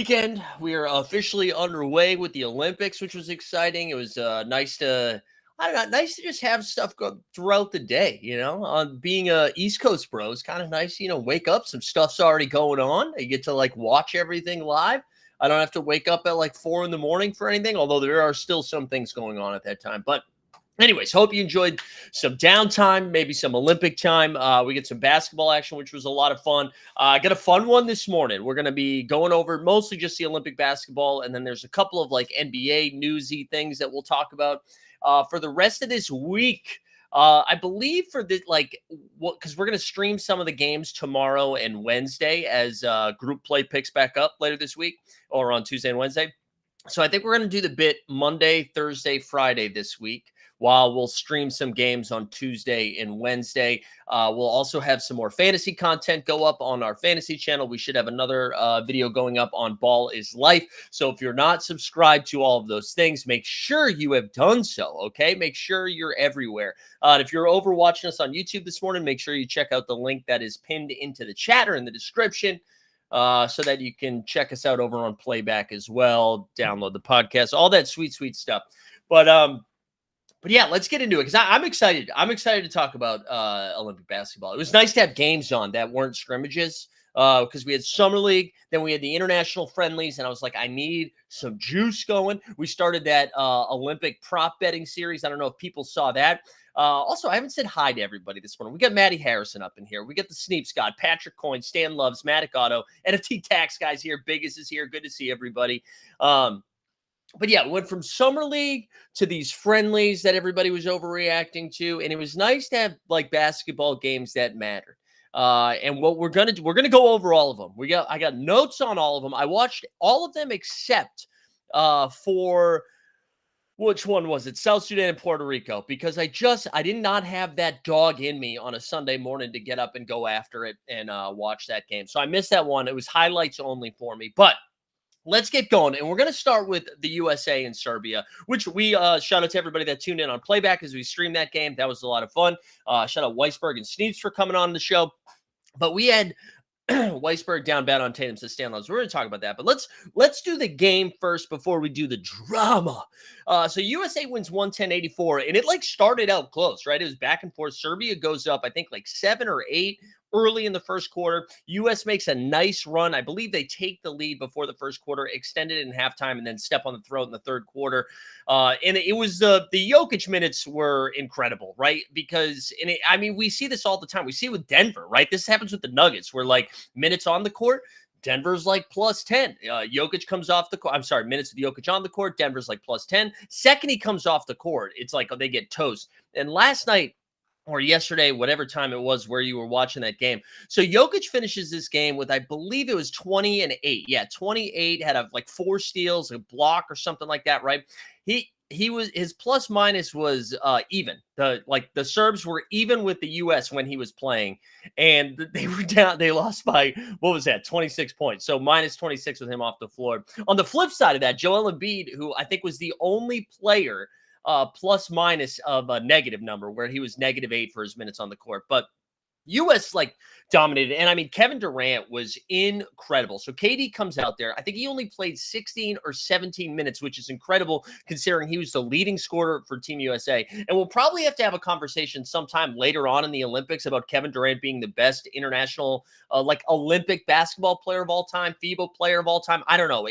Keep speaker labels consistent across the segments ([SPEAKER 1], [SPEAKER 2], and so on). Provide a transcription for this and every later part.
[SPEAKER 1] weekend. We are officially underway with the Olympics, which was exciting. It was nice to, I don't know, nice to just have stuff go throughout the day. On being a East Coast bro, it's kind of nice. Wake up, some stuff's already going on. You get to watch everything live. I don't have to wake up at 4 in the morning for anything, although there are still some things going on at that time. But anyways, hope you enjoyed some downtime, maybe some Olympic time. We get some basketball action, which was a lot of fun. I got a fun one this morning. We're going to be going over mostly just the Olympic basketball, and then there's a couple of NBA newsy things that we'll talk about for the rest of this week. I believe for the because we're going to stream some of the games tomorrow and Wednesday as group play picks back up later this week or on Tuesday and Wednesday. So I think we're going to do the bit Monday, Thursday, Friday this week, while we'll stream some games on Tuesday and Wednesday. We'll also have some more fantasy content go up on our fantasy channel. We should have another video going up on Ball is Life. So if you're not subscribed to all of those things, make sure you have done so, okay? Make sure you're everywhere. And if you're over watching us on YouTube this morning, make sure you check out the link that is pinned into the chat or in the description. So that you can check us out over on playback as well, download the podcast, all that sweet, sweet stuff. But yeah, let's get into it because I'm excited. I'm excited to talk about Olympic basketball. It was nice to have games on that weren't scrimmages because we had Summer League, then we had the international friendlies, and I was like, I need some juice going. We started that Olympic prop betting series. I don't know if people saw that. Also, I haven't said hi to everybody this morning. We got Maddie Harrison up in here. We got the Sneep Scott, Patrick Coyne, Stan Loves, Matic Auto, NFT Tax guys here. Biggest is here. Good to see everybody. But yeah, we went from Summer League to these friendlies that everybody was overreacting to. And it was nice to have basketball games that mattered. And what we're going to do, we're going to go over all of them. I got notes on all of them. I watched all of them except for which one was it? South Sudan and Puerto Rico, because I did not have that dog in me on a Sunday morning to get up and go after it and watch that game. So I missed that one. It was highlights only for me, but let's get going. And we're going to start with the USA and Serbia, which we shout out to everybody that tuned in on playback as we streamed that game. That was a lot of fun. Shout out Weisberg and Sneeps for coming on the show. But we had Weisberg down bad on Tatum, says Stan Loves. We're going to talk about that, but let's do the game first before we do the drama. So USA wins 110-84, and it started out close, right? It was back and forth. Serbia goes up, I think 7 or 8 early in the first quarter. U.S. makes a nice run. I believe they take the lead before the first quarter, extend it in halftime, and then step on the throat in the third quarter. And it was the Jokic minutes were incredible, right? Because, we see this all the time. We see it with Denver, right? This happens with the Nuggets where, minutes on the court, Denver's plus 10. Jokic comes off the court. I'm sorry, minutes of Jokic on the court. Denver's plus 10. Second he comes off the court, it's they get toast. And last night, or yesterday, whatever time it was where you were watching that game. So Jokic finishes this game with, I believe it was 20 and 8. Yeah, 28, had 4 steals, a block or something like that, right? His plus minus was even. The Serbs were even with the US when he was playing, and they were down. They lost by, what was that, 26 points. So minus 26 with him off the floor. On the flip side of that, Joel Embiid, who I think was the only player plus minus of a negative number where he was -8 for his minutes on the court. But U.S. dominated. And Kevin Durant was incredible. So KD comes out there. I think he only played 16 or 17 minutes, which is incredible considering he was the leading scorer for Team USA. And we'll probably have to have a conversation sometime later on in the Olympics about Kevin Durant being the best international, Olympic basketball player of all time, FIBA player of all time. I don't know.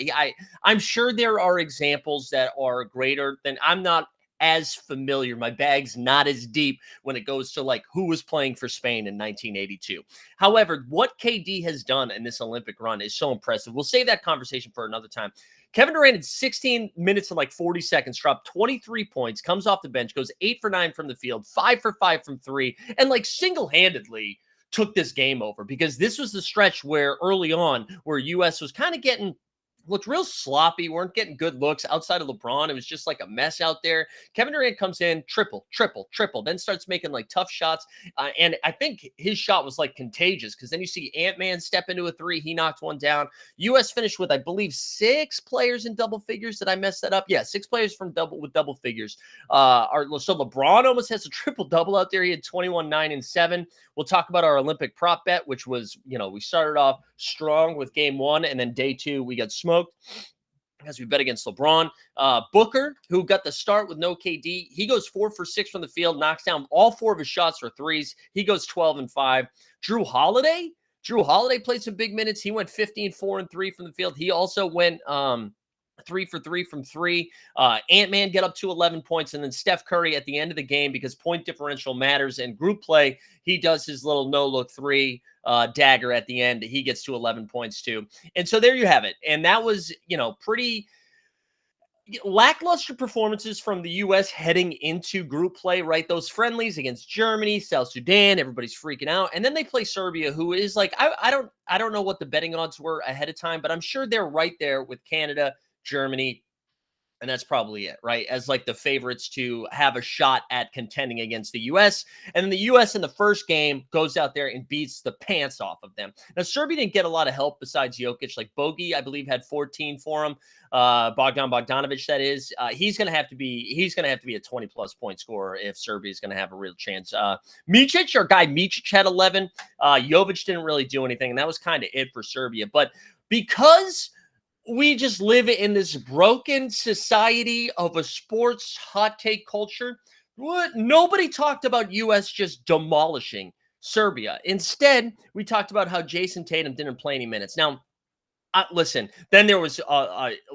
[SPEAKER 1] I'm sure there are examples that are greater than. I'm not as familiar. My bag's not as deep when it goes to who was playing for Spain in 1982. However, what KD has done in this Olympic run is so impressive. We'll save that conversation for another time. Kevin Durant in 16 minutes and 40 seconds dropped 23 points, comes off the bench, goes 8 for 9 from the field, 5 for 5 from 3, and single-handedly took this game over, because this was the stretch where early on where US was kind of looked real sloppy, weren't getting good looks outside of LeBron. It was just a mess out there. Kevin Durant comes in, triple, then starts making tough shots. And I think his shot was contagious, because then you see Ant-Man step into a 3. He knocked one down. U.S. finished with, I believe, 6 players in double figures. Did I mess that up? Yeah, 6 players with double figures. So LeBron almost has a triple-double out there. He had 21, 9, and 7. We'll talk about our Olympic prop bet, which was, we started off strong with game 1, and then day 2, we got smoked. smoked as we bet against LeBron. Booker, who got the start with no KD, he goes 4 for 6 from the field, knocks down all 4 of his shots for threes. He goes 12 and 5. Drew Holiday played some big minutes. He went 15, 4 and 3 from the field. He also went 3 for 3 from 3. Ant-Man get up to 11 points, and then Steph Curry at the end of the game, because point differential matters in group play, he does his little no-look 3 dagger at the end. He gets to 11 points too. And so there you have it. And that was, pretty lackluster performances from the U.S. heading into group play, right? Those friendlies against Germany, South Sudan, everybody's freaking out. And then they play Serbia, who is like, I don't know what the betting odds were ahead of time, but I'm sure they're right there with Canada, Germany, and that's probably it, right? As like the favorites to have a shot at contending against the U.S. And then the U.S. in the first game goes out there and beats the pants off of them. Now, Serbia didn't get a lot of help besides Jokic. Like Bogi, I believe, had 14 for him. Bogdan Bogdanovic, that is. He's going to have to be a 20-plus point scorer if Serbia is going to have a real chance. Micic, our guy Micic, had 11. Jovic didn't really do anything, and that was kind of it for Serbia. But because we just live in this broken society of a sports hot take culture, nobody talked about U.S. just demolishing Serbia. Instead, we talked about how Jason Tatum didn't play any minutes. Now, listen, then there was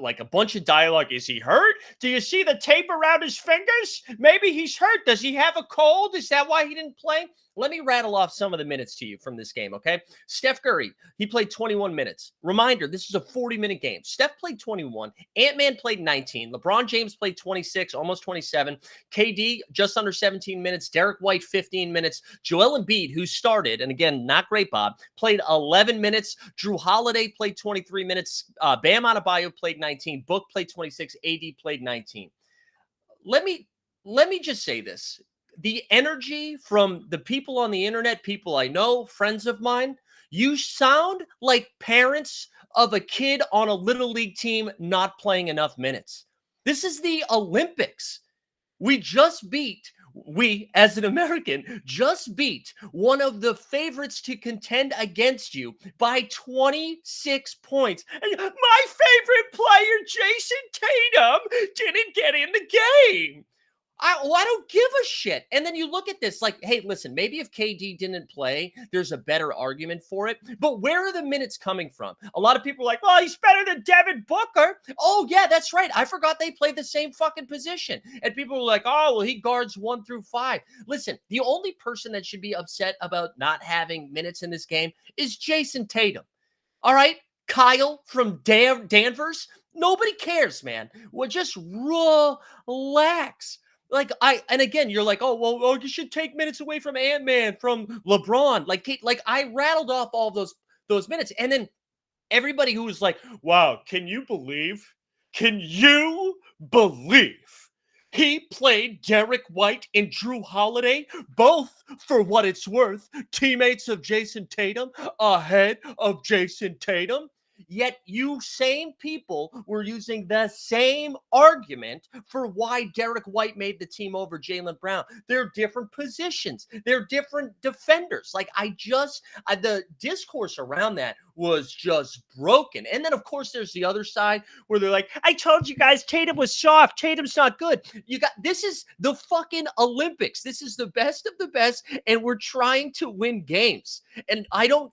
[SPEAKER 1] like a bunch of dialogue. Is he hurt? Do you see the tape around his fingers? Maybe he's hurt. Does he have a cold? Is that why he didn't play? Let me rattle off some of the minutes to you from this game, okay? Steph Curry, he played 21 minutes. Reminder, this is a 40-minute game. Steph played 21. Ant-Man played 19. LeBron James played 26, almost 27. KD, just under 17 minutes. Derek White, 15 minutes. Joel Embiid, who started, and again, not great, Bob, played 11 minutes. Drew Holiday played 23 minutes. Bam Adebayo played 19. Book played 26. AD played 19. Let me just say this. The energy from the people on the internet, people I know, friends of mine, you sound like parents of a kid on a little league team not playing enough minutes. This is the Olympics. We, as an American, just beat one of the favorites to contend against you by 26 points. And my favorite player, Jason Tatum, didn't get in the game. I don't give a shit. And then you look at this like, hey, listen, maybe if KD didn't play, there's a better argument for it. But where are the minutes coming from? A lot of people are like, well, he's better than Devin Booker. Oh, yeah, that's right. I forgot they played the same fucking position. And people are like, oh, well, he guards 1 through 5. Listen, the only person that should be upset about not having minutes in this game is Jason Tatum. All right? Kyle from Danvers. Nobody cares, man. Well, just relax. And again, you're like, oh, you should take minutes away from Ant-Man, from LeBron. Like I rattled off all those minutes. And then everybody who was like, wow, can you believe he played Derek White and Drew Holiday, both, for what it's worth, teammates of Jason Tatum, ahead of Jason Tatum? Yet you same people were using the same argument for why Derek White made the team over Jaylen Brown. They're different positions. They're different defenders. The discourse around that was just broken. And then, of course, there's the other side where they're like, I told you guys Tatum was soft. Tatum's not good. This is the fucking Olympics. This is the best of the best, and we're trying to win games. And I don't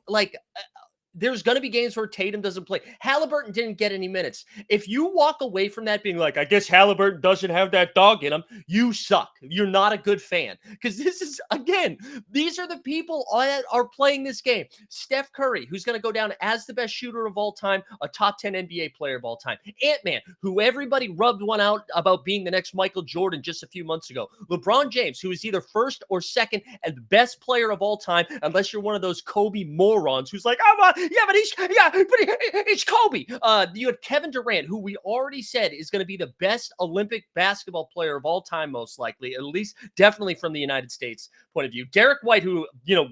[SPEAKER 1] there's going to be games where Tatum doesn't play. Halliburton didn't get any minutes. If you walk away from that being like, I guess Halliburton doesn't have that dog in him, you suck. You're not a good fan. Because this is, again, these are the people that are playing this game. Steph Curry, who's going to go down as the best shooter of all time, a top 10 NBA player of all time. Ant-Man, who everybody rubbed one out about being the next Michael Jordan just a few months ago. LeBron James, who is either first or second and the best player of all time, unless you're one of those Kobe morons who's like, but it's Kobe. You had Kevin Durant, who we already said is going to be the best Olympic basketball player of all time, most likely, at least definitely from the United States point of view. Derek White, who,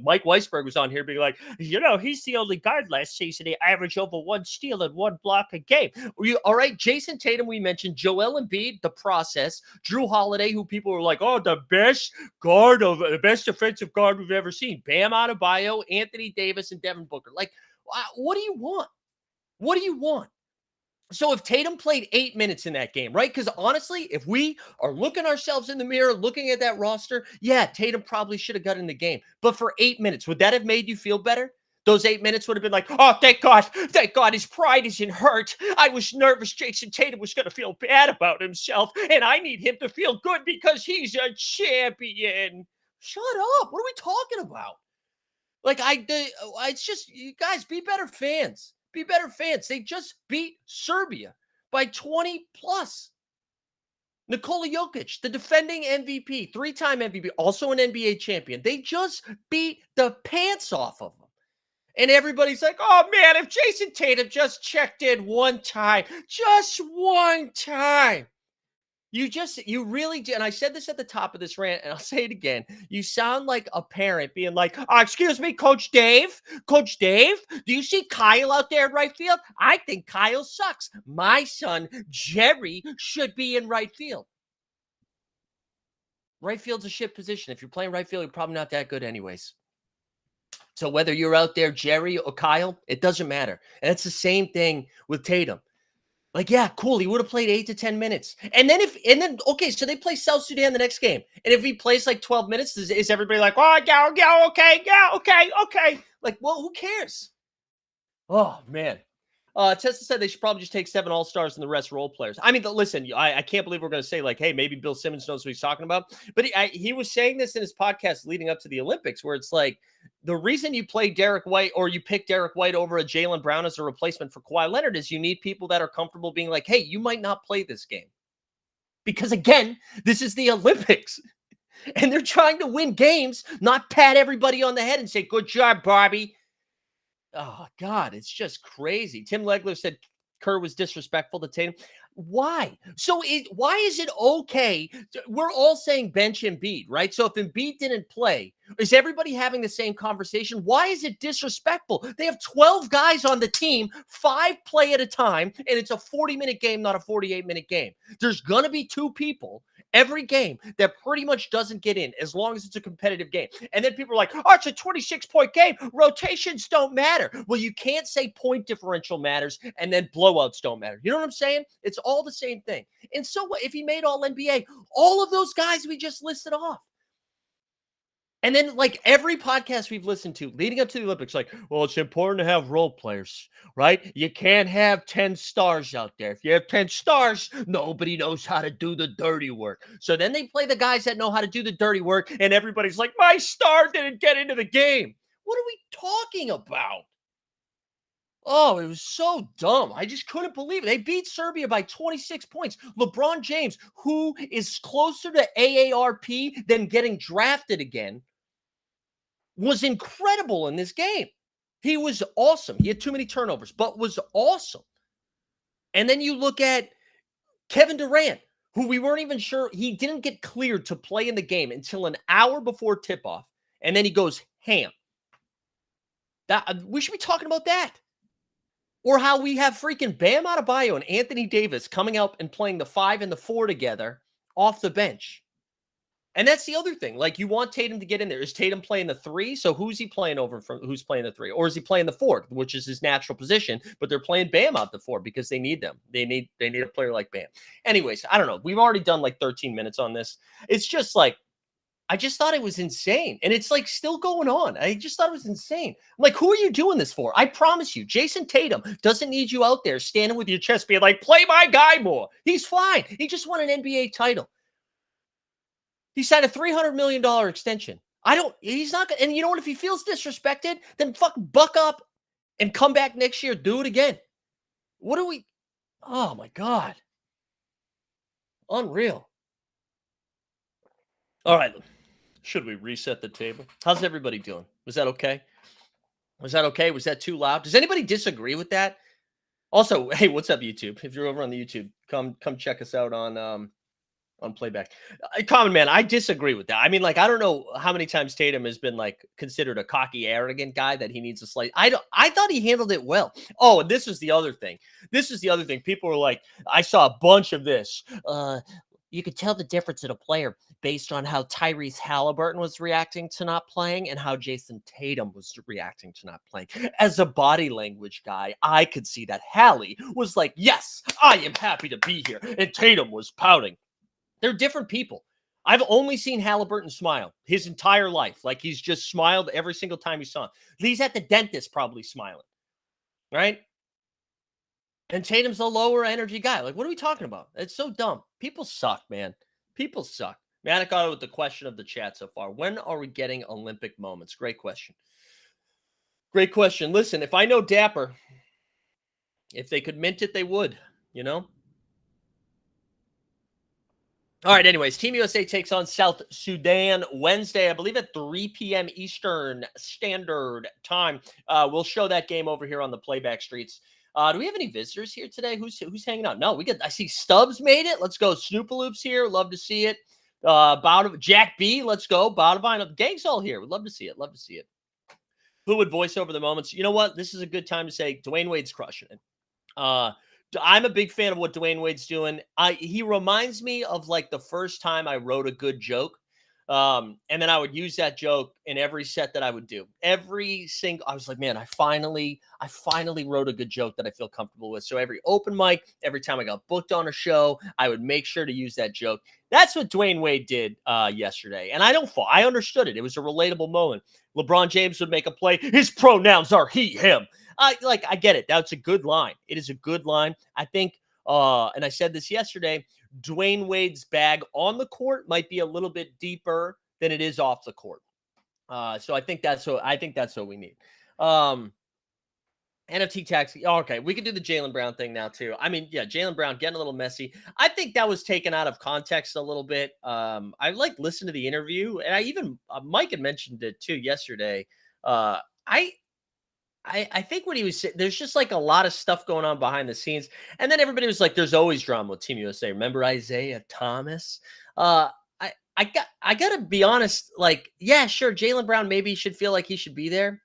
[SPEAKER 1] Mike Weisberg was on here being like, he's the only guard last season. He averaged over 1 steal and 1 block a game. All right, Jason Tatum, we mentioned. Joel Embiid, the process. Drew Holiday, who people were like, the best defensive guard we've ever seen. Bam Adebayo, Anthony Davis, and Devin Booker. What do you want? What do you want? So if Tatum played 8 minutes in that game, right? Because honestly, if we are looking ourselves in the mirror, looking at that roster, yeah, Tatum probably should have got in the game. But for 8 minutes, would that have made you feel better? Those 8 minutes would have been like, oh, thank God his pride isn't hurt. I was nervous Jason Tatum was going to feel bad about himself, and I need him to feel good because he's a champion. Shut up. What are we talking about? Like it's just you guys be better fans. Be better fans. They just beat Serbia by 20 plus. Nikola Jokic, the defending MVP, three-time MVP, also an NBA champion. They just beat the pants off of them. And everybody's like, oh man, if Jason Tatum just checked in one time, just one time. You really did. And I said this at the top of this rant, and I'll say it again. You sound like a parent being like, excuse me, Coach Dave. Coach Dave, do you see Kyle out there in right field? I think Kyle sucks. My son, Jerry, should be in right field. Right field's a shit position. If you're playing right field, you're probably not that good anyways. So whether you're out there, Jerry or Kyle, it doesn't matter. And it's the same thing with Tatum. Like, yeah, cool. He would have played 8 to 10 minutes. And then okay, so they play South Sudan the next game. And if he plays like 12 minutes, is everybody like, oh, yeah, okay. Like, well, who cares? Oh, man. Tessa said they should probably just take 7 All-Stars and the rest role players. I mean, listen, I can't believe we're going to say like, hey, maybe Bill Simmons knows what he's talking about. But he was saying this in his podcast leading up to the Olympics, where it's like, the reason you play Derek White or you pick Derek White over a Jaylen Brown as a replacement for Kawhi Leonard is you need people that are comfortable being like, hey, you might not play this game. Because again, this is the Olympics. And they're trying to win games, not pat everybody on the head and say, good job, Barbie. Oh, God, it's just crazy. Tim Legler said Kerr was disrespectful to Tatum. Why? Why is it okay? We're all saying bench Embiid, right? So if Embiid didn't play, is everybody having the same conversation? Why is it disrespectful? They have 12 guys on the team, 5 play at a time, and it's a 40-minute game, not a 48-minute game. There's going to be 2 people every game that pretty much doesn't get in as long as it's a competitive game. And then people are like, oh, it's a 26-point game. Rotations don't matter. Well, you can't say point differential matters and then blowouts don't matter. You know what I'm saying? It's all the same thing. And so what if he made all NBA? All of those guys we just listed off. And then, like, every podcast we've listened to leading up to the Olympics, like, well, it's important to have role players, right? You can't have 10 stars out there. If you have 10 stars, nobody knows how to do the dirty work. So then they play the guys that know how to do the dirty work, and everybody's like, my star didn't get into the game. What are we talking about? Oh, it was so dumb. I just couldn't believe it. They beat Serbia by 26 points. LeBron James, who is closer to AARP than getting drafted again, was incredible in this game. He was awesome. He had too many turnovers, but was awesome. And then you look at Kevin Durant, who we weren't even sure. He didn't get cleared to play in the game until an hour before tip-off, and then he goes ham. We should be talking about that. Or how we have freaking Bam Adebayo and Anthony Davis coming out and playing the 5 and the 4 together off the bench. And that's the other thing. Like, you want Tatum to get in there. Is Tatum playing the 3? So who's he playing over from? Who's playing the 3? Or is he playing the 4, which is his natural position? But they're playing Bam out the 4 because they need them. They need a player like Bam. Anyways, I don't know. We've already done like 13 minutes on this. It's just like, I just thought it was insane. And it's like still going on. I just thought it was insane. I'm like, who are you doing this for? I promise you, Jason Tatum doesn't need you out there standing with your chest being like, play my guy more. He's fine. He just won an NBA title. He signed a $300 million extension. He's not going to, and you know what? If he feels disrespected, then fucking buck up and come back next year. Do it again. Oh my God. Unreal. All right. Should we reset the table? How's everybody doing? Was that okay? Was that too loud? Does anybody disagree with that? Also, hey, what's up, YouTube? If you're over on the YouTube, come check us out on playback. Common Man, I disagree with that. I mean, like, I don't know how many times Tatum has been like considered a cocky, arrogant guy that he needs a slight. I thought he handled it well. Oh, and this is the other thing. People were like, I saw a bunch of this.
[SPEAKER 2] you could tell the difference in a player based on how Tyrese Halliburton was reacting to not playing and how Jason Tatum was reacting to not playing. As a body language guy, I could see that Hallie was like, yes, I am happy to be here. And Tatum was pouting. They're different people. I've only seen Halliburton smile his entire life. Like he's just smiled every single time he saw him. He's at the dentist probably smiling, right? And Tatum's a lower energy guy. Like, what are we talking about? It's so dumb. People suck, man. People suck. Manic Auto with the question of the chat so far. When are we getting Olympic moments? Great question. Great question. Listen, if I know Dapper, if they could mint it, they would, you know? All right, anyways, Team USA takes on South Sudan Wednesday, I believe at 3 p.m. Eastern Standard Time. We'll show that game over here on the playback streets. Do we have any visitors here today? Who's hanging out? No, I see Stubbs made it. Let's go. Snoopaloop's here. Love to see it. Jack B, let's go. Botavine, the gang's all here. We'd love to see it. Love to see it. Fluid voice over the moments. You know what? This is a good time to say Dwayne Wade's crushing it. I'm a big fan of what Dwayne Wade's doing. He reminds me of like the first time I wrote a good joke. And then I would use that joke in every set that I would do. I was like, man, I finally wrote a good joke that I feel comfortable with. So every open mic, every time I got booked on a show, I would make sure to use that joke. That's what Dwayne Wade did yesterday. And I understood it. It was a relatable moment. LeBron James would make a play. His pronouns are he, him. I get it. That's a good line. It is a good line. I think, and I said this yesterday, Dwayne Wade's bag on the court might be a little bit deeper than it is off the court. So I think that's what we need. NFT tax. Okay, we can do the Jaylen Brown thing now too. I mean, yeah, Jaylen Brown getting a little messy. I think that was taken out of context a little bit. I listened to the interview, and I even Mike had mentioned it too yesterday. I think what he was saying, there's just like a lot of stuff going on behind the scenes. And then everybody was like, there's always drama with Team USA. Remember Isaiah Thomas? I gotta be honest, like, yeah, sure, Jaylen Brown maybe should feel like he should be there.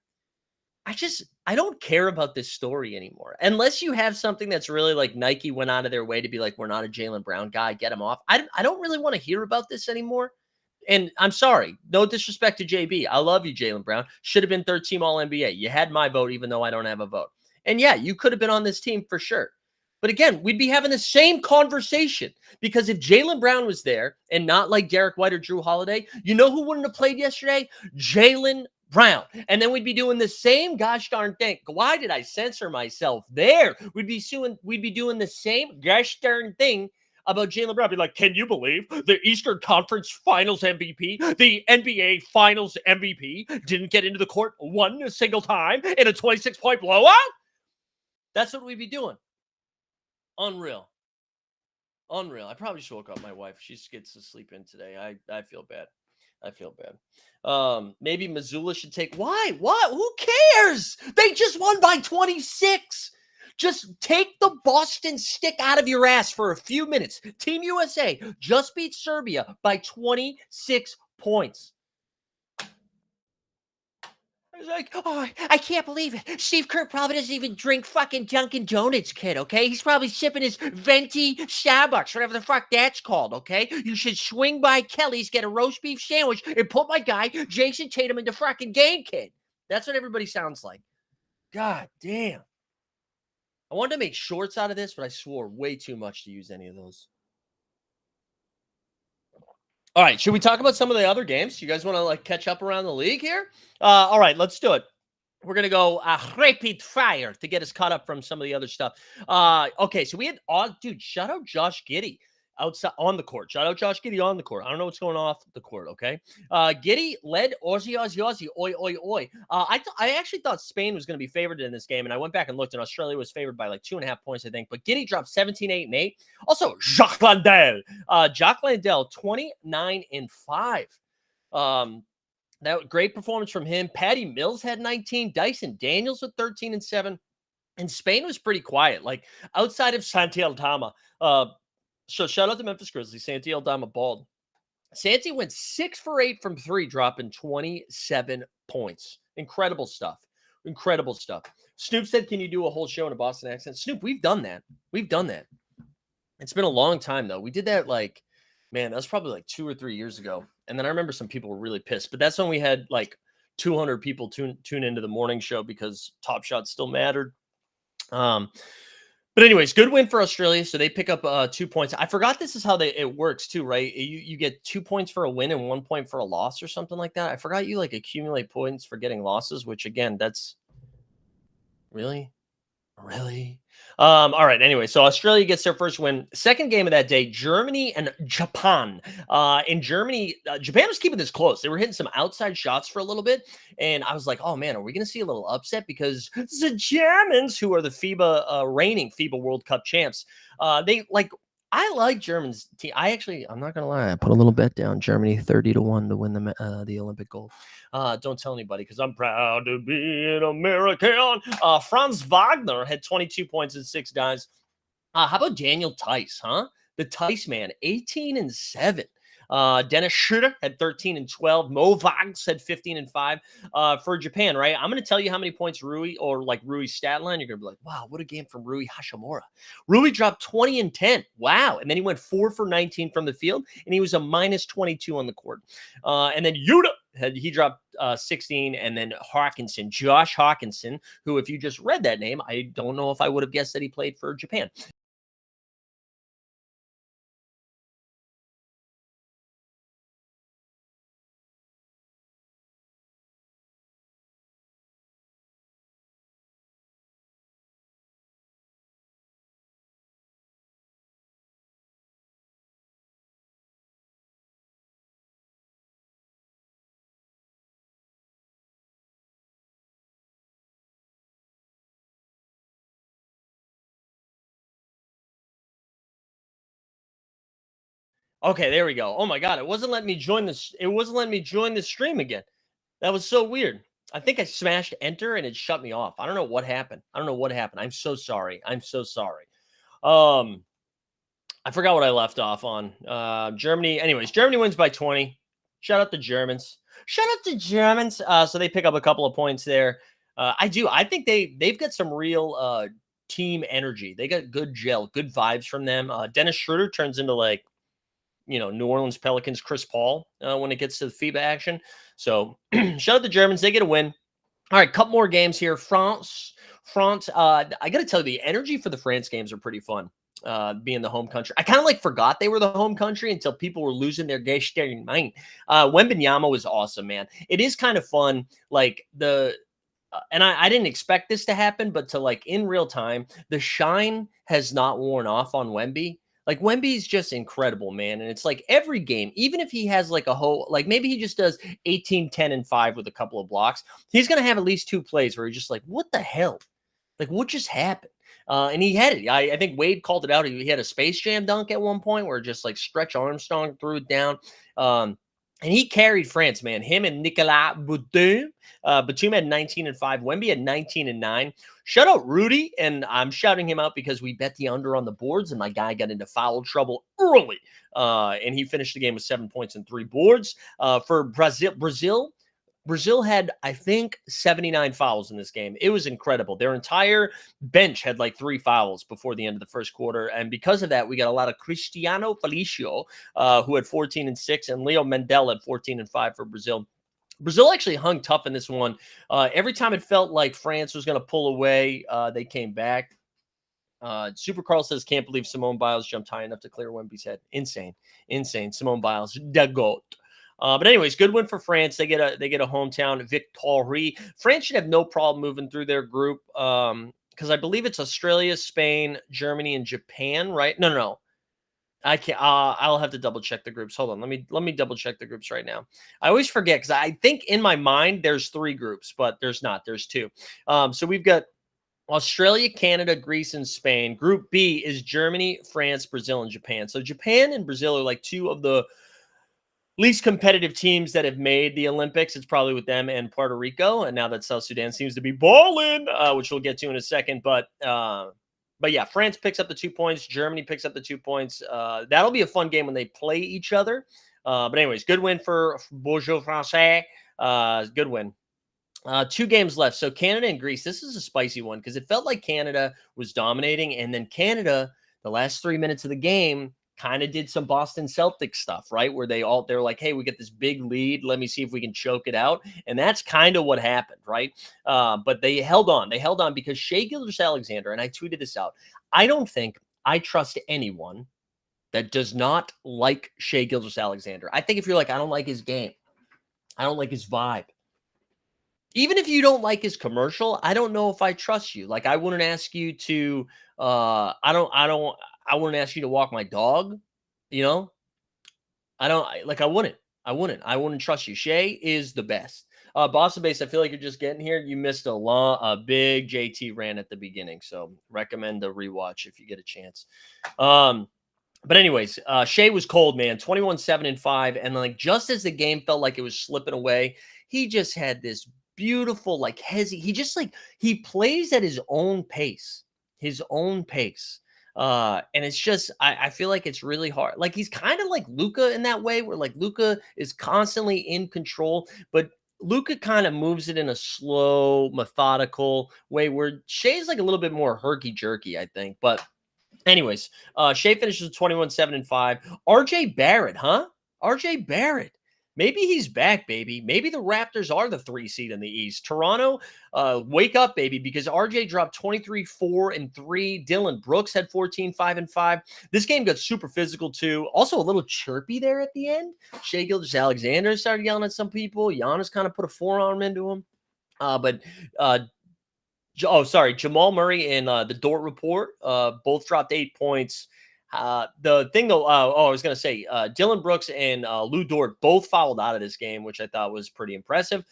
[SPEAKER 2] I don't care about this story anymore. Unless you have something that's really like Nike went out of their way to be like, we're not a Jaylen Brown guy, get him off. I don't really want to hear about this anymore. And I'm sorry, no disrespect to JB. I love you, Jaylen Brown. Should have been third team All NBA. You had my vote, even though I don't have a vote. And yeah, you could have been on this team for sure. But again, we'd be having the same conversation because if Jaylen Brown was there and not like Derek White or Drew Holiday, you know who wouldn't have played yesterday? Jaylen Brown. And then we'd be doing the same gosh darn thing. Why did I censor myself there? We'd be doing the same gosh darn thing about Jaylen Brown. Be like, can you believe the Eastern Conference Finals MVP, the NBA Finals MVP, didn't get into the court one single time in a 26-point blowout? That's what we'd be doing. Unreal. I probably should woke up my wife. She gets to sleep in today. I feel bad. Maybe Missoula should take. Why? What? Who cares? They just won by 26. Just take the Boston stick out of your ass for a few minutes. Team USA just beat Serbia by 26 points. I was like, oh, I can't believe it. Steve Kerr probably doesn't even drink fucking Dunkin' Donuts, kid, okay? He's probably sipping his venti Starbucks, whatever the fuck that's called, okay? You should swing by Kelly's, get a roast beef sandwich, and put my guy, Jason Tatum, in the fucking game, kid. That's what everybody sounds like. God damn. I wanted to make shorts out of this, but I swore way too much to use any of those. All right, should we talk about some of the other games? You guys want to catch up around the league here? All right, let's do it. We're going to go rapid fire to get us caught up from some of the other stuff. Okay, so we had, dude, shout out Josh Giddey outside on the court. Shout out Josh Giddey on the court. I don't know what's going off the court, okay? Giddey led Aussie, oi. I actually thought Spain was going to be favored in this game, and I went back and looked, and Australia was favored by 2.5 points, I think. But Giddey dropped 17, 8, and 8. Also, Jacques Landale, 29 and 5. That great performance from him. Patty Mills had 19. Dyson Daniels with 13 and 7. And Spain was pretty quiet, outside of Santi Aldama. So shout out to Memphis Grizzlies. Santi Aldama balled. Santi went 6 for 8 from 3, dropping 27 points. Incredible stuff. Snoop said, can you do a whole show in a Boston accent? Snoop, we've done that. It's been a long time, though. We did that Man, that was probably like 2 or 3 years ago, and then I remember some people were really pissed, but that's when we had, like, 200 people tune into the morning show because Top Shot still mattered. Um, but anyways, good win for Australia, so they pick up, 2 points. I forgot this is how it works too, right? You get 2 points for a win and 1 point for a loss or something like that. I forgot you, like, accumulate points for getting losses, which again, that's really? Really? All right. Anyway, so Australia gets their first win. Second game of that day, Germany and Japan. In Germany, Japan was keeping this close. They were hitting some outside shots for a little bit, and I was like, "Oh man, are we going to see a little upset?" Because the Germans, who are the reigning FIBA World Cup champs, they like. I like Germans team. I'm not gonna lie. I put a little bet down. Germany 30-1 to win the Olympic gold. Don't tell anybody because I'm proud to be an American. Franz Wagner had 22 points and 6 dimes. How about Daniel Tice, huh? The Tice man, 18 and 7. Dennis Schroeder had 13 and 12. Mo Vags had 15 and 5. For Japan, right? I'm going to tell you how many points Rui, or like Rui's stat line. You're going to be like, wow, what a game from Rui Hashimura. Rui dropped 20 and 10. Wow. And then he went 4 for 19 from the field, and he was a minus 22 on the court. And then Yuta, he dropped 16, and then Hawkinson, Josh Hawkinson, who, if you just read that name, I don't know if I would have guessed that he played for Japan. Okay, there we go. Oh my god, it wasn't letting me join this. It wasn't letting me join the stream again. That was so weird. I think I smashed enter and it shut me off. I don't know what happened. I don't know what happened. I'm so sorry. I'm so sorry. Um, I forgot what I left off on. Germany. Anyways, Germany wins by 20. Shout out the Germans. Shout out to Germans. So they pick up a couple of points there. I do. I think they've got some real team energy. They got good gel, good vibes from them. Dennis Schroeder turns into like New Orleans Pelicans Chris Paul when it gets to the FIBA action. So shout out the Germans. They get a win. All right, couple more games here. France. I got to tell you, the energy for the France games are pretty fun. Being the home country, I kind of like forgot they were the home country until people were losing their Gestern mind. Wembenyama was awesome, man. It is kind of fun, like and I didn't expect this to happen, but to like in real time, the shine has not worn off on Wemby. Like Wemby's just incredible, man. And it's like every game, even if he has like a whole, like maybe he just does 18, 10, and 5 with a couple of blocks, he's going to have at least 2 plays where he's just like, what the hell? Like, what just happened? And he had it. I think Wade called it out. He had a Space Jam dunk at one point where just like Stretch Armstrong threw it down. And he carried France, man. Him and Nicolas Batum. Batum had 19 and 5. Wemby had 19 and 9. Shout out Rudy. And I'm shouting him out because we bet the under on the boards, and my guy got into foul trouble early. And he finished the game with 7 points and 3 boards. For Brazil had, I think, 79 fouls in this game. It was incredible. Their entire bench had like 3 fouls before the end of the first quarter. And because of that, we got a lot of Cristiano Felicio, who had 14 and 6, and Leo Mendel had 14 and 5 for Brazil. Brazil actually hung tough in this one. Every time it felt like France was going to pull away, they came back. Super Carl says, can't believe Simone Biles jumped high enough to clear Wemby's head. Insane. Simone Biles, the GOAT. But anyways, good win for France. They get a hometown victory. France should have no problem moving through their group because I believe it's Australia, Spain, Germany, and Japan, right? No. I can't. I'll have to double check the groups. Hold on. Let me double check the groups right now. I always forget because I think in my mind there's 3 groups, but there's not. There's 2. So we've got Australia, Canada, Greece, and Spain. Group B is Germany, France, Brazil, and Japan. So Japan and Brazil are like 2 of the least competitive teams that have made the Olympics. It's probably with them and Puerto Rico. And now that South Sudan seems to be balling, which we'll get to in a second. But yeah, France picks up the 2 points. Germany picks up the 2 points. That'll be a fun game when they play each other. But anyways, good win for Bonjour Francais. Good win. 2 games left. So Canada and Greece. This is a spicy one because it felt like Canada was dominating. And then Canada, the last 3 minutes of the game, kind of did some Boston Celtics stuff, right? Where they're like, hey, we get this big lead. Let me see if we can choke it out. And that's kind of what happened, right? But they held on. They held on because Shai Gilgeous-Alexander, and I tweeted this out, I don't think I trust anyone that does not like Shai Gilgeous-Alexander. I think if you're like, I don't like his game, I don't like his vibe. Even if you don't like his commercial, I don't know if I trust you. Like, I wouldn't ask you to, I wouldn't ask you to walk my dog. You know, I wouldn't trust you. Shai is the best. Boston Base, I feel like you're just getting here. You missed a big JT rant at the beginning. So recommend the rewatch if you get a chance. But anyways, Shai was cold, man. 21-7-5. And like, just as the game felt like it was slipping away, he just had this beautiful, like, he plays at his own pace, and it's just, I feel like it's really hard. Like, he's kind of like Luka in that way, where like Luka is constantly in control, but Luka kind of moves it in a slow, methodical way, where Shai's like a little bit more herky jerky, I think. But anyways, Shai finishes 21-7-5. RJ Barrett, huh? RJ Barrett. Maybe he's back, baby. Maybe the Raptors are the 3 seed in the East. Toronto, wake up, baby, because RJ dropped 23-4-3. Dylan Brooks had 14-5-5. This game got super physical, too. Also a little chirpy there at the end. Shai Gilgeous-Alexander started yelling at some people. Giannis kind of put a forearm into him. Jamal Murray and the Dort Report both dropped 8 points. The thing though, I was going to say, Dylan Brooks and Lou Dort both fouled out of this game, which I thought was pretty impressive.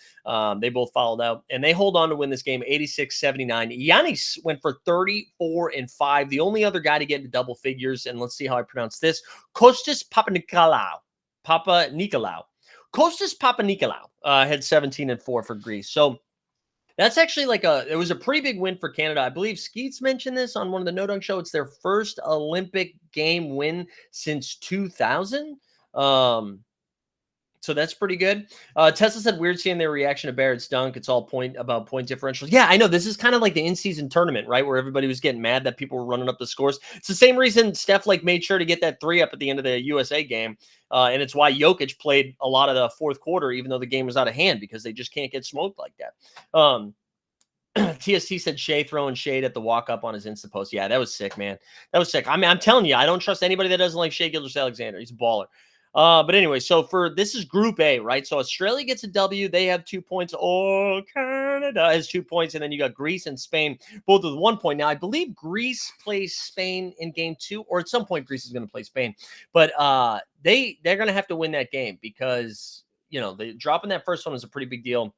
[SPEAKER 2] They both fouled out, and they hold on to win this game 86-79. Giannis went for 34-5. The only other guy to get into double figures, and let's see how I pronounce this, Kostas Papanikolaou. Kostas Papanikolaou had 17-4 for Greece. So that's actually it was a pretty big win for Canada. I believe Skeets mentioned this on one of the No Dunk Show. It's their first Olympic game win since 2000. So that's pretty good. Tesla said, weird seeing their reaction to Barrett's dunk. It's all about point differentials. Yeah, I know. This is kind of like the in-season tournament, right? Where everybody was getting mad that people were running up the scores. It's the same reason Steph made sure to get that 3 up at the end of the USA game. And it's why Jokic played a lot of the fourth quarter, even though the game was out of hand, because they just can't get smoked like that. TST said Shai throwing shade at the walk-up on his Insta post. Yeah, that was sick, man. That was sick. I mean, I'm telling you, I don't trust anybody that doesn't like Shai Gilgeous-Alexander. He's a baller. But anyway, so this is Group A, right? So Australia gets a W. They have 2 points. Oh, Canada has 2 points. And then you got Greece and Spain, both with 1 point. Now, I believe Greece plays Spain in game 2, or at some point Greece is going to play Spain. But they're going to have to win that game because, dropping that first one was a pretty big deal.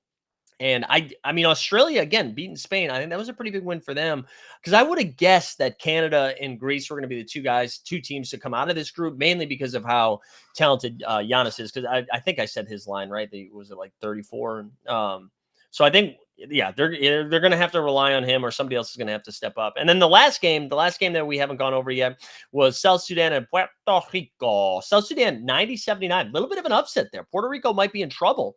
[SPEAKER 2] And I mean, Australia, again, beating Spain, I think that was a pretty big win for them, because I would have guessed that Canada and Greece were going to be the two teams to come out of this group, mainly because of how talented Giannis is. Because I think I said his line, right? Was it like 34? So I think, yeah, they're going to have to rely on him, or somebody else is going to have to step up. And then the last game that we haven't gone over yet was South Sudan and Puerto Rico. South Sudan, 90-79. A little bit of an upset there. Puerto Rico might be in trouble.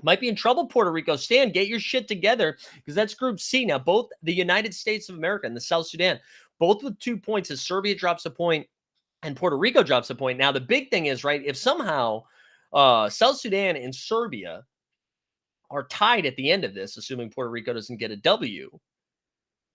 [SPEAKER 2] Puerto Rico. Stan, get your shit together, because that's Group C. Now, both the United States of America and the South Sudan, both with 2 points, as Serbia drops a point and Puerto Rico drops a point. Now, the big thing is, right, if somehow South Sudan and Serbia are tied at the end of this, assuming Puerto Rico doesn't get a W,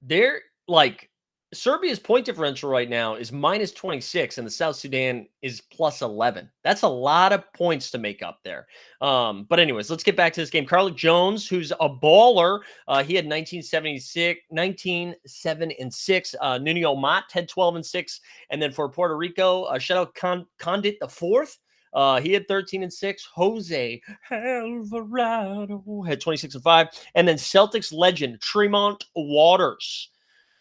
[SPEAKER 2] they're like, Serbia's point differential right now is -26, and the South Sudan is +11. That's a lot of points to make up there. But anyways, let's get back to this game. Carlik Jones, who's a baller, he had 19-7-6. Nuno Mat had 12-6. And then for Puerto Rico, shout out Condit the fourth. He had 13-6. Jose Alvarado had 26-5. And then Celtics legend Tremont Waters,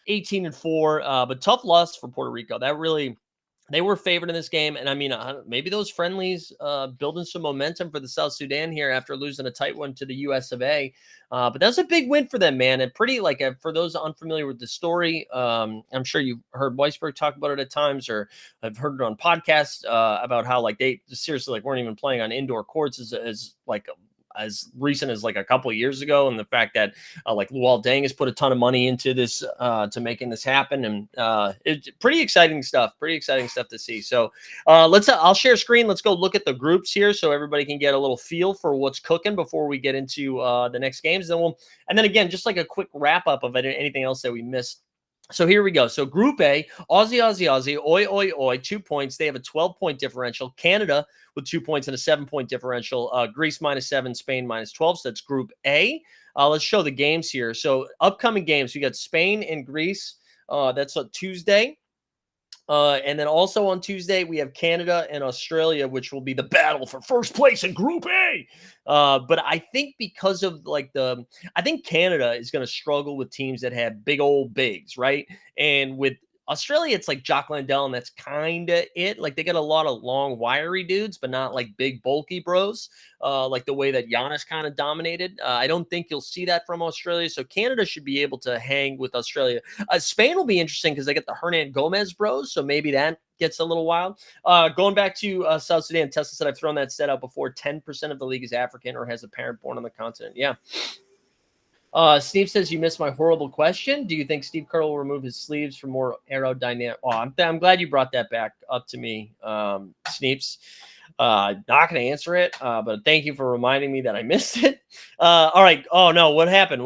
[SPEAKER 2] 18-4, but tough loss for Puerto Rico. They were favored in this game. And I mean, maybe those friendlies building some momentum for the South Sudan here after losing a tight one to the US of A. But that's a big win for them, man. And pretty, for those unfamiliar with the story, I'm sure you've heard Weisberg talk about it at times, or I've heard it on podcasts about how they seriously weren't even playing on indoor courts as as recent as like a couple of years ago, and the fact that like Luol Deng has put a ton of money into this to making this happen, and it's pretty exciting stuff. Pretty exciting stuff to see. So I'll share screen. Let's go look at the groups here so everybody can get a little feel for what's cooking before we get into the next games. And then again, just like a quick wrap up of anything else that we missed. So here we go. So Group A, Aussie, oi, oi, oi, 2 points. They have a 12-point differential. Canada with 2 points and a 7-point differential. Greece -7, Spain -12. So that's Group A. Let's show the games here. So upcoming games, we got Spain and Greece. That's on Tuesday. And then also on Tuesday, we have Canada and Australia, which will be the battle for first place in Group A. But I think because of I think Canada is going to struggle with teams that have big old bigs, right? And with Australia, it's like Jock Landell, and that's kind of it. Like they got a lot of long, wiry dudes, but not like big, bulky bros, like the way that Giannis kind of dominated. I don't think you'll see that from Australia. So Canada should be able to hang with Australia. Spain will be interesting because they get the Hernan Gomez bros, so maybe that gets a little wild. Going back to South Sudan, Tesla said I've thrown that stat out before. 10% of the league is African or has a parent born on the continent. Yeah. Steve says, you missed my horrible question. Do you think Steve Kerr will remove his sleeves for more aerodynamic? Oh, I'm glad you brought that back up to me, Sneeps. Not going to answer it, but thank you for reminding me that I missed it. All right. Oh, no. What happened?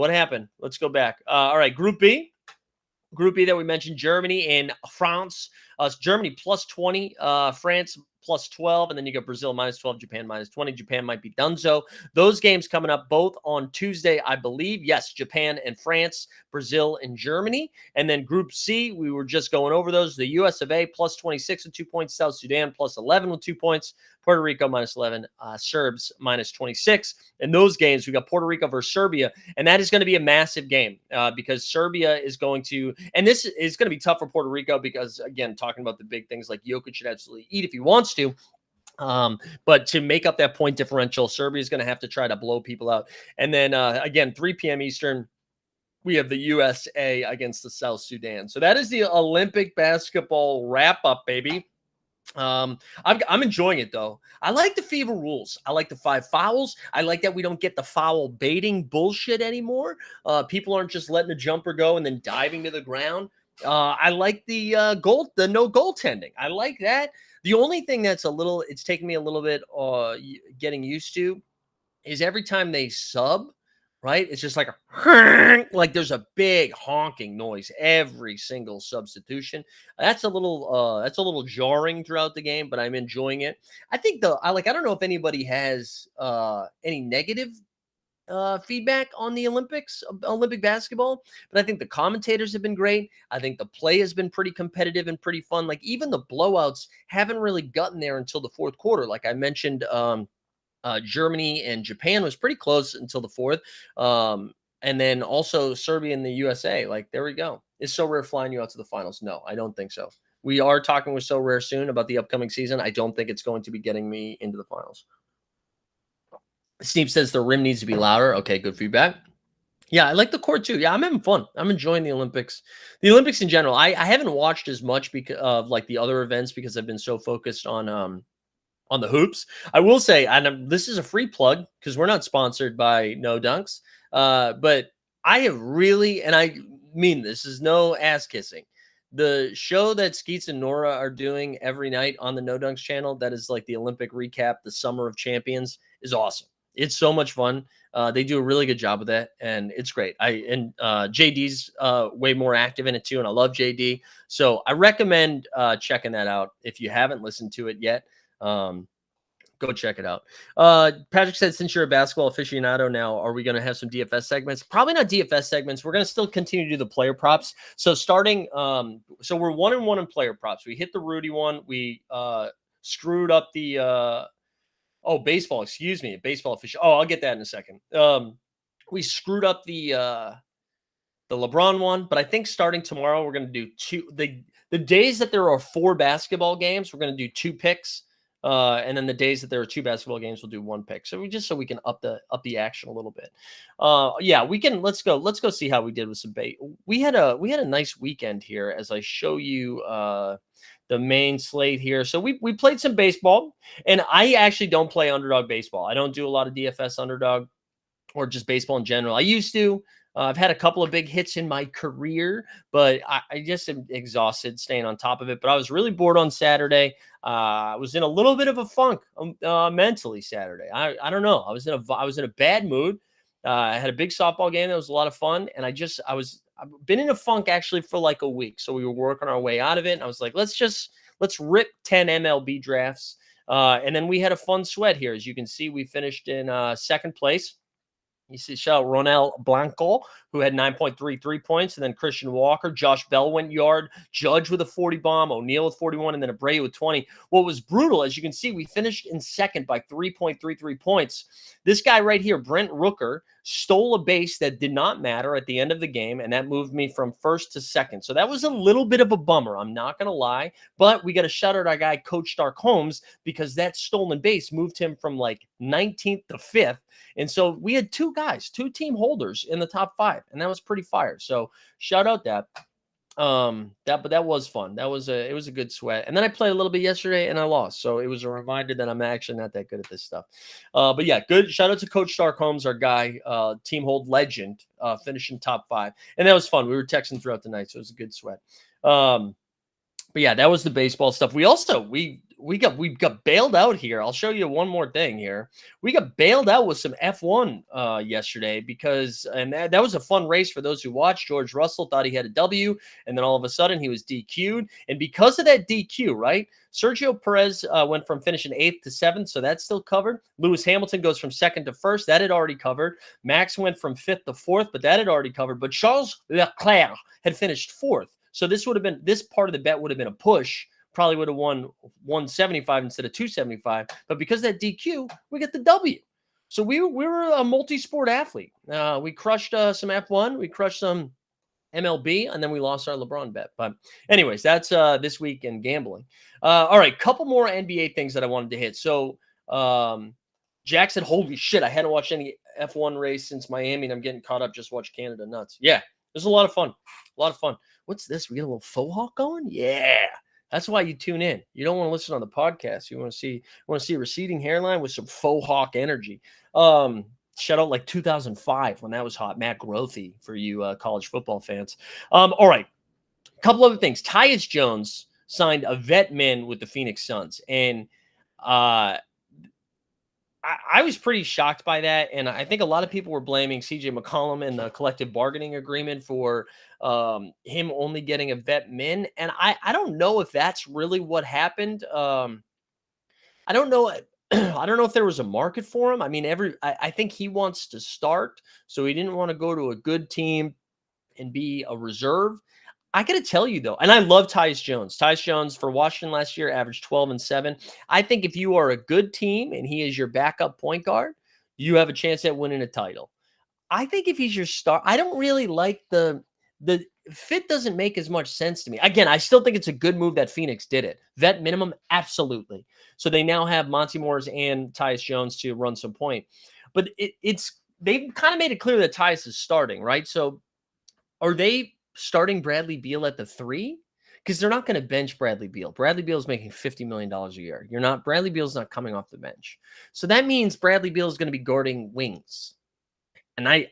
[SPEAKER 2] Let's go back. All right. Group B that we mentioned, Germany and France. Germany +20, France +12, and then you got Brazil -12, Japan -20. Japan might be donezo. Those games coming up both on Tuesday, I believe. Yes, Japan and France, Brazil and Germany. And then Group C, we were just going over those. The US of A +26 with 2 points, South Sudan +11 with 2 points, Puerto Rico -11, Serbs -26. In those games, we got Puerto Rico versus Serbia, and that is going to be a massive game because Serbia is going to, and this is going to be tough for Puerto Rico because, again, talking about the big things like Jokic should absolutely eat if he wants to. But to make up that point differential, Serbia is going to have to try to blow people out. And then, again, 3 p.m. Eastern, we have the USA against the South Sudan. So that is the Olympic basketball wrap-up, baby. I'm enjoying it though. I like the FIBA rules. I like the 5 fouls. I like that we don't get the foul baiting bullshit anymore. People aren't just letting the jumper go and then diving to the ground. I like the no goaltending. I like that. The only thing that's it's taken me a little bit getting used to is every time they sub, right? It's just like like there's a big honking noise every single substitution. That's a little jarring throughout the game, but I'm enjoying it. I think I don't know if anybody has any negative feedback on the Olympic basketball, but I think the commentators have been great. I think the play has been pretty competitive and pretty fun. Like even the blowouts haven't really gotten there until the fourth quarter. Like I mentioned, Germany and Japan was pretty close until the fourth. And then also Serbia and the USA. Like, there we go. Is So Rare flying you out to the finals? No, I don't think so. We are talking with So Rare soon about the upcoming season. I don't think it's going to be getting me into the finals. Steve says the rim needs to be louder. Okay, good feedback. Yeah, I like the court too. Yeah, I'm having fun. I'm enjoying the Olympics. The Olympics in general. I haven't watched as much because of like the other events because I've been so focused on the hoops. I will say, and this is a free plug because we're not sponsored by No Dunks, but I have really, and I mean this is no ass kissing. The show that Skeets and Nora are doing every night on the No Dunks channel, that is like the Olympic recap, the Summer of Champions, is awesome. It's so much fun. They do a really good job with that, and it's great. JD's way more active in it too, and I love JD. So I recommend checking that out if you haven't listened to it yet. Go check it out. Patrick said, since you're a basketball aficionado now, are we going to have some DFS segments? Probably not DFS segments. We're going to still continue to do the player props. So starting, so we're 1-1 in player props. We hit the Rudy one. We screwed up the baseball. Excuse me, baseball official. Oh, I'll get that in a second. We screwed up the LeBron one, but I think starting tomorrow we're going to do the days that there are 4 basketball games, we're going to do 2 picks. And then the days that there are 2 basketball games, we'll do 1 pick. So we can up the action a little bit. Yeah, we can. Let's go see how we did with some bait. We had a nice weekend here as I show you the main slate here. So we played some baseball, and I actually don't play underdog baseball. I don't do a lot of DFS underdog or just baseball in general. I used to. I've had a couple of big hits in my career, but I just am exhausted staying on top of it. But I was really bored on Saturday. I was in a little bit of a funk mentally Saturday. I don't know. I was in a bad mood. I had a big softball game that was a lot of fun, and I've been in a funk actually for like a week. So we were working our way out of it, and I was like, let's rip 10 MLB drafts, and then we had a fun sweat here. As you can see, we finished in second place. You see, shout out Ronel Blanco, who had 9.33 points, and then Christian Walker. Josh Bell went yard. Judge with a 40 bomb. O'Neal with 41, and then Abreu with 20. What was brutal, as you can see, we finished in second by 3.33 points. This guy right here, Brent Rooker, stole a base that did not matter at the end of the game, and that moved me from first to second. So that was a little bit of a bummer. I'm not going to lie, but we got to shout out our guy, Coach Stark Holmes, because that stolen base moved him from like 19th to 5th. And so we had two team holders in the top 5, and that was pretty fire. So shout out that. But that was fun. It was a good sweat. And then I played a little bit yesterday and I lost. So it was a reminder that I'm actually not that good at this stuff. But yeah, good. Shout out to Coach Stark Holmes, our guy, team hold legend, finishing top 5. And that was fun. We were texting throughout the night, so it was a good sweat. But yeah, that was the baseball stuff. We got bailed out here. I'll show you one more thing here. We got bailed out with some F1 yesterday because, and that was a fun race for those who watched. George Russell thought he had a W, and then all of a sudden he was DQ'd. And because of that DQ, right, Sergio Perez went from finishing 8th to 7th, so that's still covered. Lewis Hamilton goes from 2nd to 1st. That had already covered. Max went from 5th to 4th, but that had already covered. But Charles Leclerc had finished 4th. So this part of the bet would have been a push. Probably would have won 175 instead of 275. But because of that DQ, we get the W. So we were a multi-sport athlete. We crushed some F1, we crushed some MLB, and then we lost our LeBron bet. But anyways, that's this week in gambling. All right, couple more NBA things that I wanted to hit. So Jack said, holy shit, I hadn't watched any F1 race since Miami, and I'm getting caught up. Just watch Canada nuts. Yeah, it was a lot of fun. A lot of fun. What's this? We get a little faux hawk going? Yeah. That's why you tune in. You don't want to listen on the podcast. You want to see a receding hairline with some faux hawk energy. Shout out like 2005 when that was hot. Matt Grothy for you college football fans. All right. A couple other things. Tyus Jones signed a vet min with the Phoenix Suns. And I was pretty shocked by that, and I think a lot of people were blaming CJ McCollum and the collective bargaining agreement for him only getting a vet min, and I don't know if that's really what happened. I don't know. I don't know if there was a market for him. I mean, I think he wants to start, so he didn't want to go to a good team and be a reserve. I got to tell you, though, and I love Tyus Jones. Tyus Jones for Washington last year averaged 12 and 7. I think if you are a good team and he is your backup point guard, you have a chance at winning a title. I think if he's your star, I don't really like the fit doesn't make as much sense to me. Again, I still think it's a good move that Phoenix did it. Vet minimum, absolutely. So they now have Monty Morris and Tyus Jones to run some point. But they've kind of made it clear that Tyus is starting, right? So are they starting Bradley Beal at the 3? Because they're not going to bench Bradley Beal. Bradley Beal is making $50 million a year. Bradley Beal's not coming off the bench. So that means Bradley Beal is going to be guarding wings. And I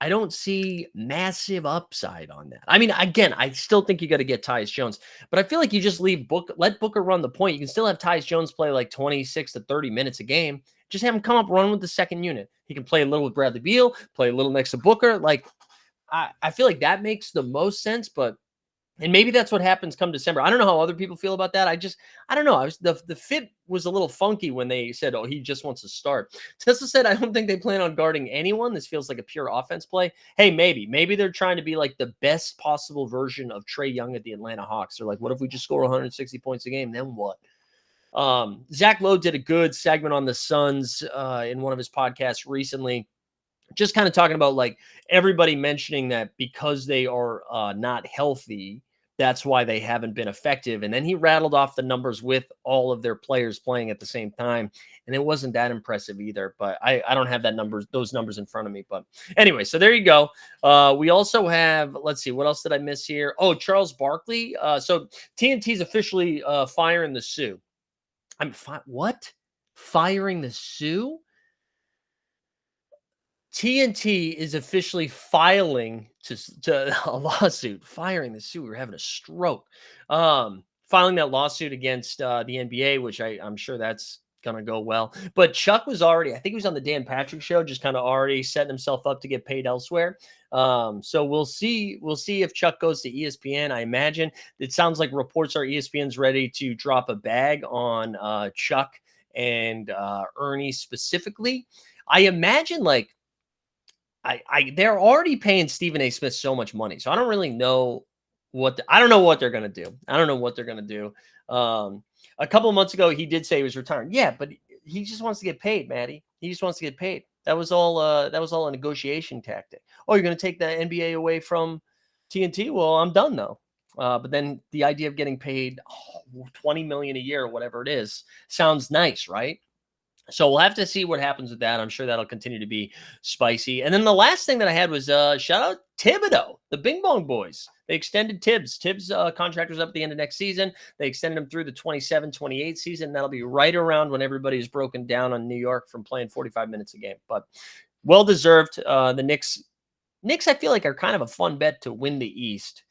[SPEAKER 2] don't see massive upside on that. I mean, again, I still think you got to get Tyus Jones, but I feel like you just let Booker run the point. You can still have Tyus Jones play like 26 to 30 minutes a game. Just have him come up, run with the second unit. He can play a little with Bradley Beal, play a little next to Booker. Like, I feel like that makes the most sense, and maybe that's what happens come December. I don't know how other people feel about that. I don't know. The fit was a little funky when they said, oh, he just wants to start. Tesla said, I don't think they plan on guarding anyone. This feels like a pure offense play. Hey, maybe they're trying to be like the best possible version of Trae Young at the Atlanta Hawks. They're like, what if we just score 160 points a game? Then what? Zach Lowe did a good segment on the Suns in one of his podcasts recently. Just kind of talking about like everybody mentioning that because they are not healthy, that's why they haven't been effective. And then he rattled off the numbers with all of their players playing at the same time, and it wasn't that impressive either. But I don't have those numbers in front of me. But anyway, so there you go. We also have, let's see, what else did I miss here? Oh, Charles Barkley. So TNT's officially firing the Sioux. What? Firing the Sioux? TNT is officially filing to a lawsuit, firing the Sioux. We were having a stroke. Filing that lawsuit against the NBA, which I'm sure that's going to go well. But Chuck was already, I think he was on the Dan Patrick show, just kind of already setting himself up to get paid elsewhere. So we'll see if Chuck goes to ESPN. I imagine it sounds like reports are ESPN's ready to drop a bag on Chuck and Ernie specifically. I imagine they're already paying Stephen A. Smith so much money, so I don't really know I don't know what they're gonna do. I don't know what they're gonna do. A couple of months ago, he did say he was retiring. Yeah, but he just wants to get paid, Maddie. He just wants to get paid. That was all a negotiation tactic. Oh, you're gonna take the NBA away from TNT? Well, I'm done though. But then the idea of getting paid $20 million a year or whatever it is sounds nice, right? So we'll have to see what happens with that. I'm sure that'll continue to be spicy. And then the last thing that I had was shout out Thibodeau, the Bing Bong Boys. They extended Tibbs. Tibbs' contract was up at the end of next season. They extended him through the 27-28 season. That'll be right around when everybody's broken down on New York from playing 45 minutes a game. But well-deserved. The Knicks, I feel like, are kind of a fun bet to win the East.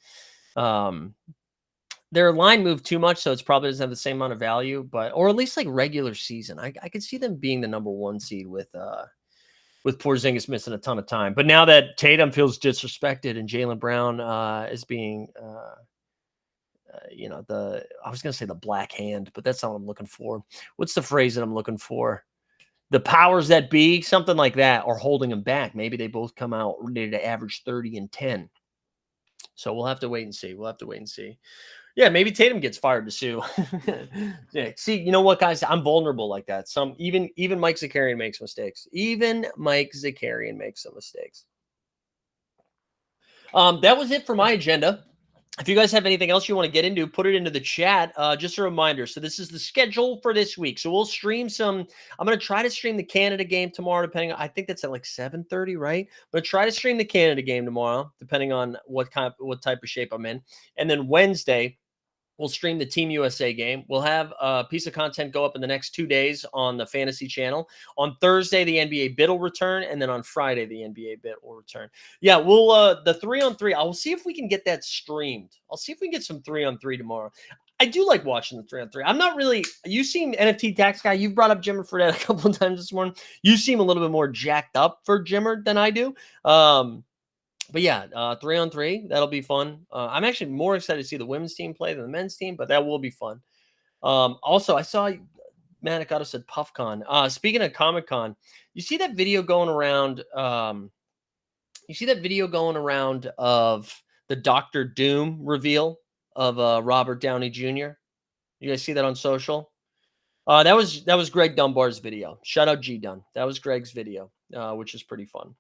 [SPEAKER 2] Their line moved too much, so it's probably doesn't have the same amount of value, or at least like regular season. I could see them being the number one seed with Porzingis missing a ton of time. But now that Tatum feels disrespected and Jaylen Brown is being, I was going to say the black hand, but that's not what I'm looking for. What's the phrase that I'm looking for? The powers that be, something like that, are holding them back. Maybe they both come out ready to average 30 and 10. So we'll have to wait and see. Yeah, maybe Tatum gets fired to sue. Yeah, see, you know what, guys? I'm vulnerable like that. Even Mike Zakarian makes mistakes. Even Mike Zakarian makes some mistakes. That was it for my agenda. If you guys have anything else you want to get into, put it into the chat. Just a reminder. So this is the schedule for this week. So we'll stream I'm going to try to stream the Canada game tomorrow, depending on, I think that's at like 7:30, right? I'm going to try to stream the Canada game tomorrow, depending on what type of shape I'm in. And then Wednesday, we'll stream the Team USA game. We'll have a piece of content go up in the next 2 days on the Fantasy channel. On Thursday, the NBA bit will return, and then on Friday, the NBA bit will return. Yeah, we'll the 3-on-3. I'll see if we can get that streamed. I'll see if we can get some 3-on-3 tomorrow. I do like watching the 3-on-3. I'm not really. You seem NFT tax guy. You've brought up Jimmer Fredette a couple of times this morning. You seem a little bit more jacked up for Jimmer than I do. But yeah, 3-on-3, that'll be fun. I'm actually more excited to see the women's team play than the men's team, but that will be fun. Also, I saw Manicato said PuffCon. Speaking of Comic-Con, you see that video going around? Of the Doctor Doom reveal of Robert Downey Jr.? You guys see that on social? That was Greg Dunbar's video. Shout out G Dunn. That was Greg's video, which is pretty fun.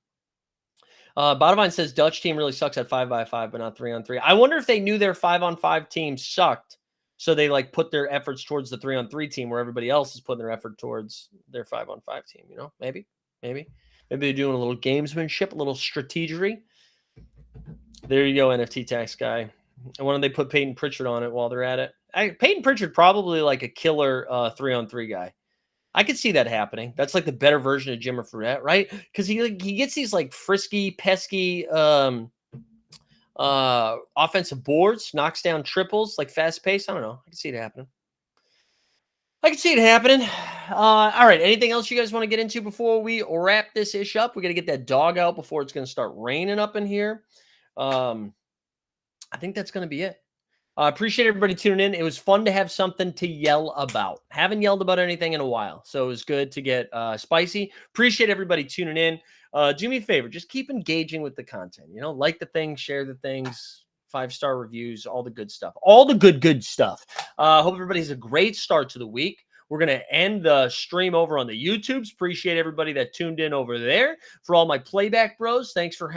[SPEAKER 2] Bottomline says Dutch team really sucks at 5x5, but not 3-on-3. I wonder if they knew their 5-on-5 team sucked, so they put their efforts towards the 3-on-3 team, where everybody else is putting their effort towards their 5-on-5 team. You know, maybe they're doing a little gamesmanship, a little strategery. There you go, NFT tax guy. And why don't they put Peyton Pritchard on it while they're at it? Peyton Pritchard probably like a killer 3-on-3 guy. I could see that happening. That's like the better version of Jimmer Fredette, right? Because he gets these like frisky, pesky offensive boards, knocks down triples, like fast pace. I don't know. I can see it happening. All right. Anything else you guys want to get into before we wrap this ish up? We got to get that dog out before it's going to start raining up in here. I think that's going to be it. I appreciate everybody tuning in. It was fun to have something to yell about. Haven't yelled about anything in a while, so it was good to get spicy. Appreciate everybody tuning in. Do me a favor, just keep engaging with the content. You know, like the things, share the things, 5-star reviews, all the good stuff. All the good stuff. Hope everybody has a great start to the week. We're going to end the stream over on the YouTubes. Appreciate everybody that tuned in over there. For all my playback bros, thanks for